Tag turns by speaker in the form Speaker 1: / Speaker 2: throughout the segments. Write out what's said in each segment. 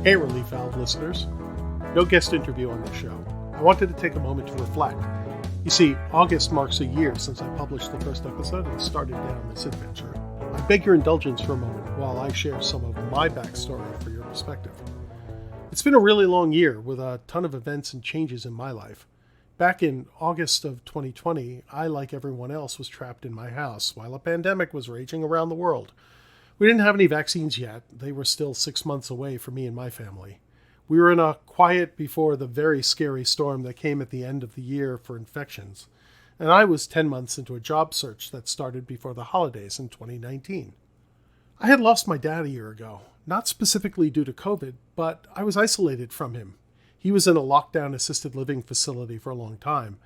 Speaker 1: Hey, Relief Valve listeners. No guest interview on the show. I wanted to take a moment to reflect. You see, August marks a year since I published the first episode and started down this adventure. I beg your indulgence for a moment while I share some of my backstory for your perspective. It's been a really long year with a ton of events and changes in my life. Back in August of 2020, I, like everyone else, was trapped in my house while a pandemic was raging around the world. We didn't have any vaccines yet. They were still 6 months away for me and my family. We were in a quiet before the very scary storm that came at the end of the year for infections. And I was 10 months into a job search that started before the holidays in 2019. I had lost my dad a year ago, not specifically due to COVID, but I was isolated from him. He was in a lockdown assisted living facility for a long time,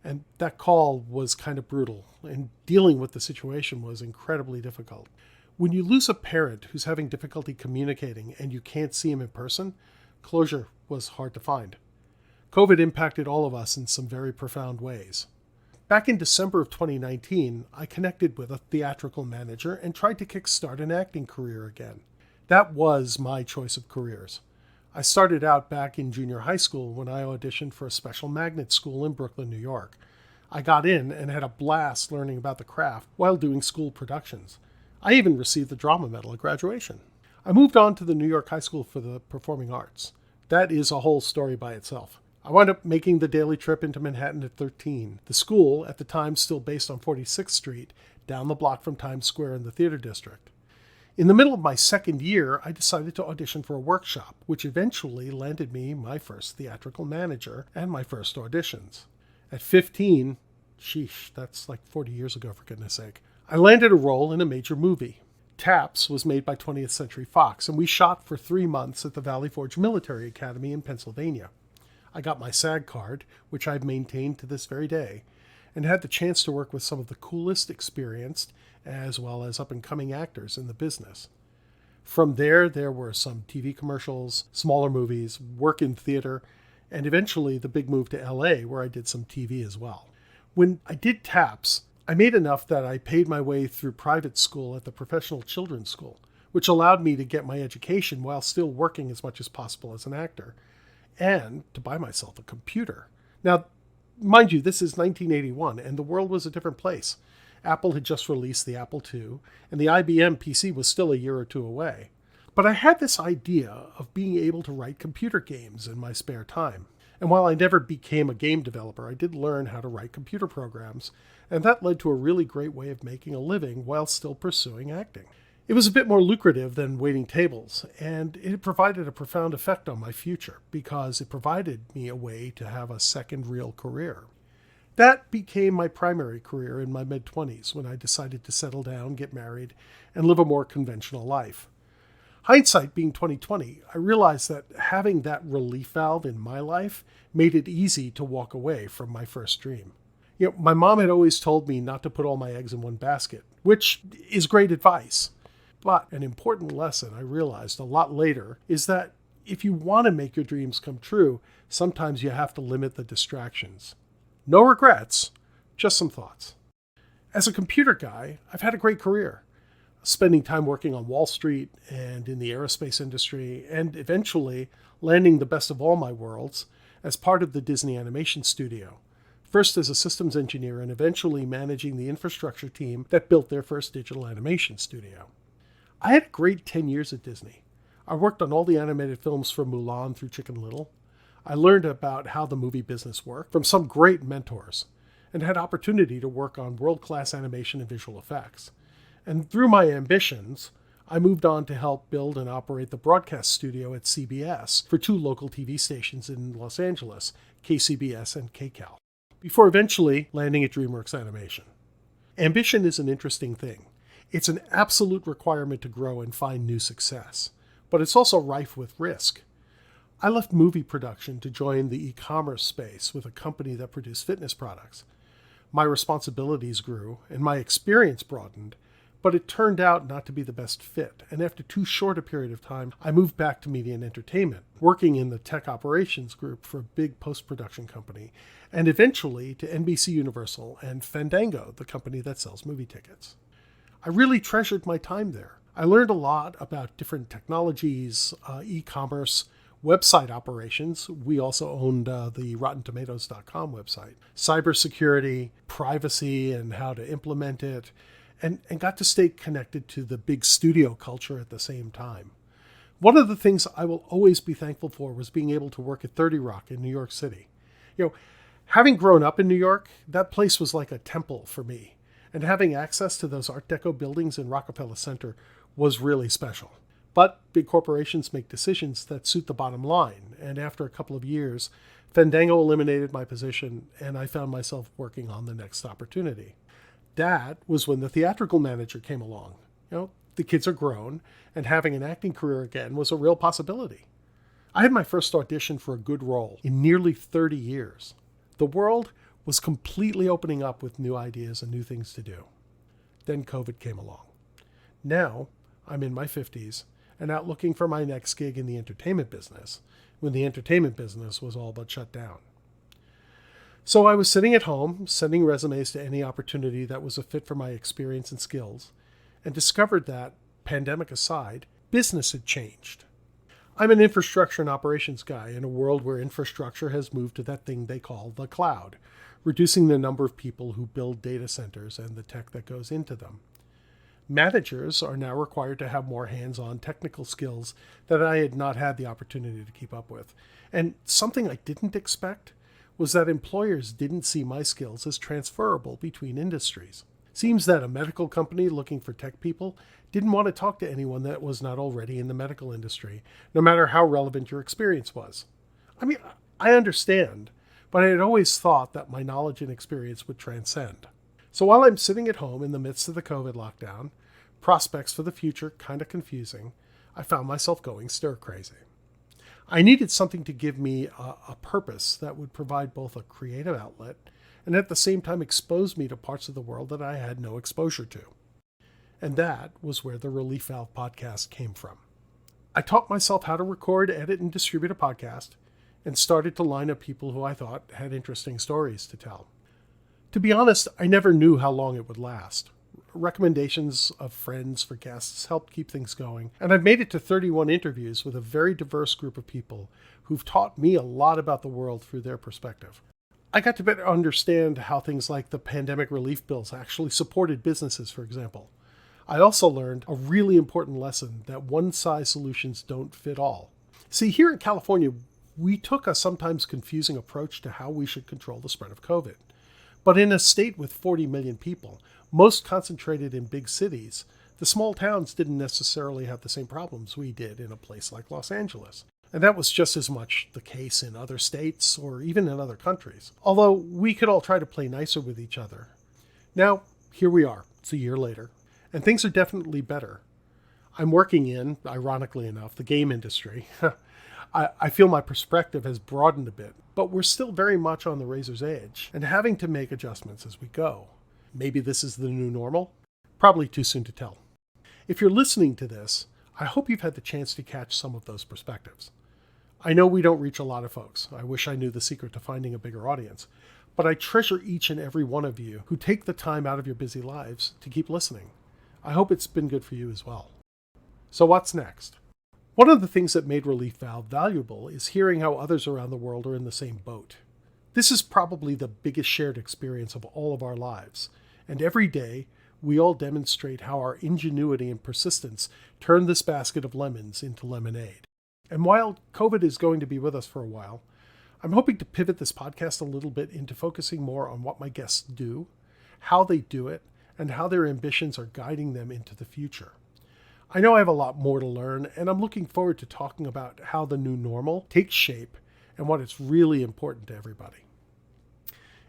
Speaker 1: and that call was kind of brutal, and dealing with the situation was incredibly difficult. When you lose a parent who's having difficulty communicating and you can't see him in person, closure was hard to find. COVID impacted all of us in some very profound ways. Back in December of 2019, I connected with a theatrical manager and tried to kickstart an acting career again. That was my choice of careers. I started out back in junior high school when I auditioned for a special magnet school in Brooklyn, New York. I got in and had a blast learning about the craft while doing school productions. I even received the drama medal at graduation. I moved on to the New York High School for the Performing Arts. That is a whole story by itself. I wound up making the daily trip into Manhattan at 13. The school, at the time still based on 46th Street, down the block from Times Square in the theater district. In the middle of my second year, I decided to audition for a workshop, which eventually landed me my first theatrical manager and my first auditions. At 15, sheesh, that's like 40 years ago for goodness sake, I landed a role in a major movie. Taps was made by 20th Century Fox, and we shot for 3 months at the Valley Forge Military Academy in Pennsylvania. I got my SAG card, which I've maintained to this very day, and had the chance to work with some of the coolest, experienced, as well as up-and-coming actors in the business. From there were some TV commercials, smaller movies, work in theater, and eventually the big move to LA, where I did some TV as well. When I did Taps, I made enough that I paid my way through private school at the Professional Children's School, which allowed me to get my education while still working as much as possible as an actor, and to buy myself a computer. Now, mind you, this is 1981, and the world was a different place. Apple had just released the Apple II, and the IBM PC was still a year or two away. But I had this idea of being able to write computer games in my spare time. And while I never became a game developer, I did learn how to write computer programs, and that led to a really great way of making a living while still pursuing acting. It was a bit more lucrative than waiting tables, and it provided a profound effect on my future because it provided me a way to have a second real career. That became my primary career in my mid-20s when I decided to settle down, get married, and live a more conventional life. Hindsight being 2020, I realized that having that relief valve in my life made it easy to walk away from my first dream. My mom had always told me not to put all my eggs in one basket, which is great advice. But an important lesson I realized a lot later is that if you want to make your dreams come true, sometimes you have to limit the distractions. No regrets, just some thoughts. As a computer guy, I've had a great career, spending time working on Wall Street and in the aerospace industry, and eventually landing the best of all my worlds as part of the Disney Animation Studio. First as a systems engineer and eventually managing the infrastructure team that built their first digital animation studio. I had a great 10 years at Disney. I worked on all the animated films from Mulan through Chicken Little. I learned about how the movie business worked from some great mentors and had opportunity to work on world-class animation and visual effects. And through my ambitions, I moved on to help build and operate the broadcast studio at CBS for 2 local TV stations in Los Angeles, KCBS and KCAL, before eventually landing at DreamWorks Animation. Ambition is an interesting thing. It's an absolute requirement to grow and find new success, but it's also rife with risk. I left movie production to join the e-commerce space with a company that produced fitness products. My responsibilities grew and my experience broadened, but it turned out not to be the best fit, and after too short a period of time, I moved back to media and entertainment, working in the tech operations group for a big post-production company, and eventually to NBC Universal and Fandango, the company that sells movie tickets. I really treasured my time there. I learned a lot about different technologies, e-commerce, website operations. We also owned the RottenTomatoes.com website, cybersecurity, privacy, and how to implement it, and got to stay connected to the big studio culture at the same time. One of the things I will always be thankful for was being able to work at 30 Rock in New York City. You know, having grown up in New York, that place was like a temple for me. And having access to those Art Deco buildings in Rockefeller Center was really special. But big corporations make decisions that suit the bottom line. And after a couple of years, Fandango eliminated my position and I found myself working on the next opportunity. That was when the theatrical manager came along. The kids are grown, and having an acting career again was a real possibility. I had my first audition for a good role in nearly 30 years. The world was completely opening up with new ideas and new things to do. Then COVID came along. Now, I'm in my 50s and out looking for my next gig in the entertainment business, when the entertainment business was all but shut down. So I was sitting at home, sending resumes to any opportunity that was a fit for my experience and skills, and discovered that, pandemic aside, business had changed. I'm an infrastructure and operations guy in a world where infrastructure has moved to that thing they call the cloud, reducing the number of people who build data centers and the tech that goes into them. Managers are now required to have more hands-on technical skills that I had not had the opportunity to keep up with. And something I didn't expect was that employers didn't see my skills as transferable between industries. Seems that a medical company looking for tech people didn't want to talk to anyone that was not already in the medical industry, no matter how relevant your experience was. I mean, I understand, but I had always thought that my knowledge and experience would transcend. So while I'm sitting at home in the midst of the COVID lockdown, prospects for the future kind of confusing, I found myself going stir crazy. I needed something to give me a purpose that would provide both a creative outlet and at the same time expose me to parts of the world that I had no exposure to. And that was where the Relief Valve podcast came from. I taught myself how to record, edit, and distribute a podcast, and started to line up people who I thought had interesting stories to tell. To be honest, I never knew how long it would last. Recommendations of friends for guests helped keep things going, and I've made it to 31 interviews with a very diverse group of people who've taught me a lot about the world through their perspective. I got to better understand how things like the pandemic relief bills actually supported businesses, for example. I also learned a really important lesson that one-size solutions don't fit all. See, here in California, we took a sometimes confusing approach to how we should control the spread of COVID. But in a state with 40 million people, most concentrated in big cities, the small towns didn't necessarily have the same problems we did in a place like Los Angeles. And that was just as much the case in other states or even in other countries. Although we could all try to play nicer with each other. Now, here we are. It's a year later. And things are definitely better. I'm working in, ironically enough, the game industry. I feel my perspective has broadened a bit, but we're still very much on the razor's edge and having to make adjustments as we go. Maybe this is the new normal? Probably too soon to tell. If you're listening to this, I hope you've had the chance to catch some of those perspectives. I know we don't reach a lot of folks. I wish I knew the secret to finding a bigger audience. But I treasure each and every one of you who take the time out of your busy lives to keep listening. I hope it's been good for you as well. So what's next? One of the things that made Relief Valve valuable is hearing how others around the world are in the same boat. This is probably the biggest shared experience of all of our lives. And every day, we all demonstrate how our ingenuity and persistence turn this basket of lemons into lemonade. And while COVID is going to be with us for a while, I'm hoping to pivot this podcast a little bit into focusing more on what my guests do, how they do it, and how their ambitions are guiding them into the future. I know I have a lot more to learn, and I'm looking forward to talking about how the new normal takes shape and what it's really important to everybody.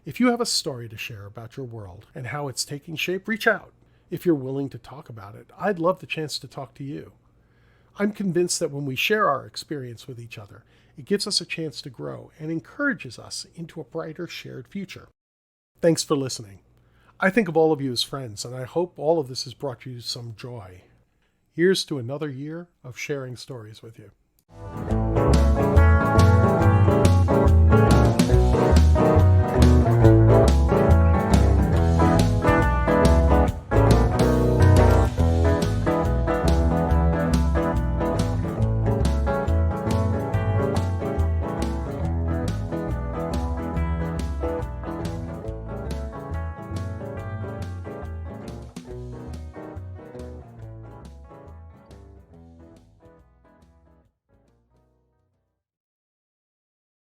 Speaker 1: If you have a story to share about your world and how it's taking shape, reach out. If you're willing to talk about it, I'd love the chance to talk to you. I'm convinced that when we share our experience with each other, it gives us a chance to grow and encourages us into a brighter shared future. Thanks for listening. I think of all of you as friends, and I hope all of this has brought you some joy. Here's to another year of sharing stories with you.